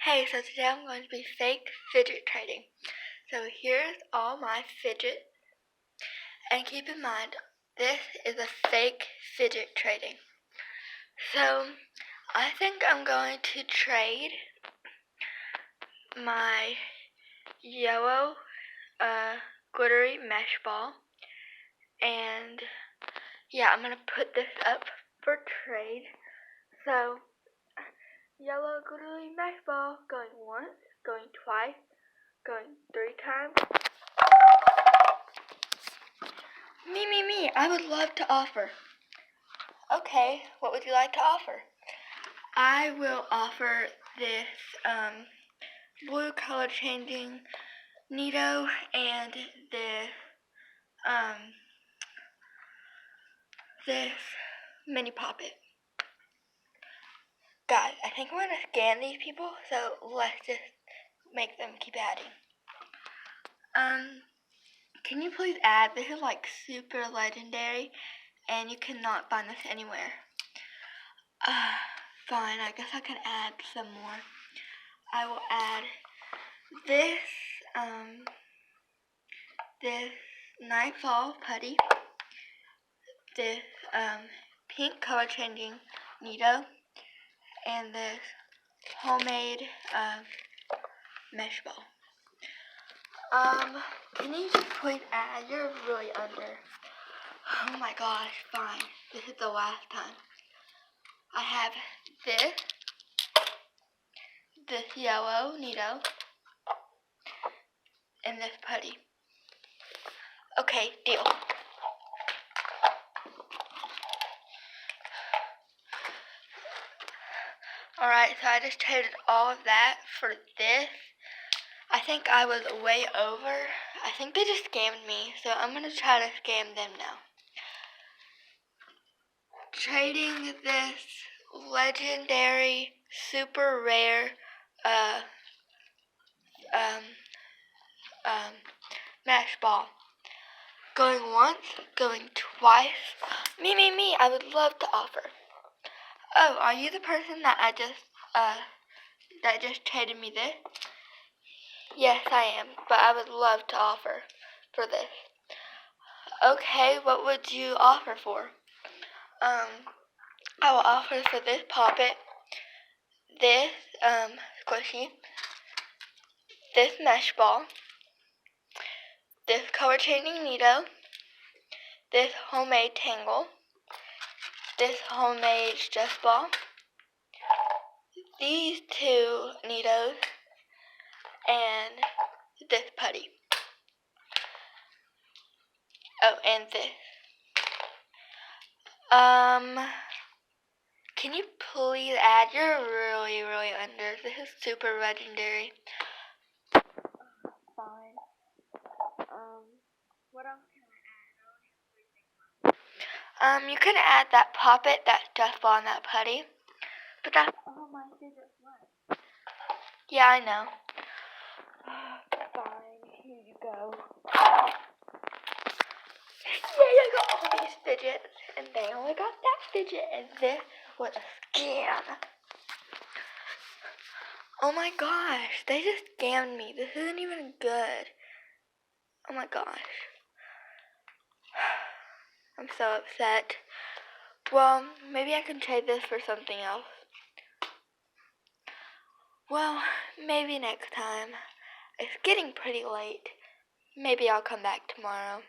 Hey, so today I'm going to be fake fidget trading. So here's all my fidget, and keep in mind, this is a fake fidget trading. So I think I'm going to trade my yellow glittery mesh ball, and yeah, I'm going to put this up for trade. So yellow glittery mesh ball going once, going twice, going 3 times. Me, I would love to offer. Okay, what would you like to offer? I will offer this blue color changing Nito and this mini poppet. God, I think I'm gonna scan these people, so let's just make them keep adding. Can you please add? This is like super legendary, and you cannot find this anywhere. Fine, I guess I can add some more. I will add this Nightfall putty, this pink color changing Nito, and this homemade mesh ball. Can you just please add? You're really under. Oh my gosh, fine. This is the last time. I have this yellow Nito, and this putty. Okay, deal. Alright, so I just traded all of that for this. I think I was way over. I think they just scammed me, so I'm going to try to scam them now. Trading this legendary, super rare, mesh ball. Going once, going twice. Me, I would love to offer. Oh, are you the person that just traded me this? Yes, I am, but I would love to offer for this. Okay, what would you offer for? I will offer for this poppet, this squishy, this mesh ball, this color changing Nito, this homemade tangle, this homemade stress ball, these 2 Nitos, and this putty. Oh, and this. Can you please add? You're really under. This is super legendary. Fine. What else can I add? You can add that poppet, that stress ball, and that putty. But that's all my fidgets left. Yeah, I know. Fine, here you go. Yay, I got all these fidgets, and they only got that fidget, and this was a scam. Oh my gosh, they just scammed me. This isn't even good. Oh my gosh. I'm so upset. Well, maybe I can trade this for something else. Well, maybe next time. It's getting pretty late. Maybe I'll come back tomorrow.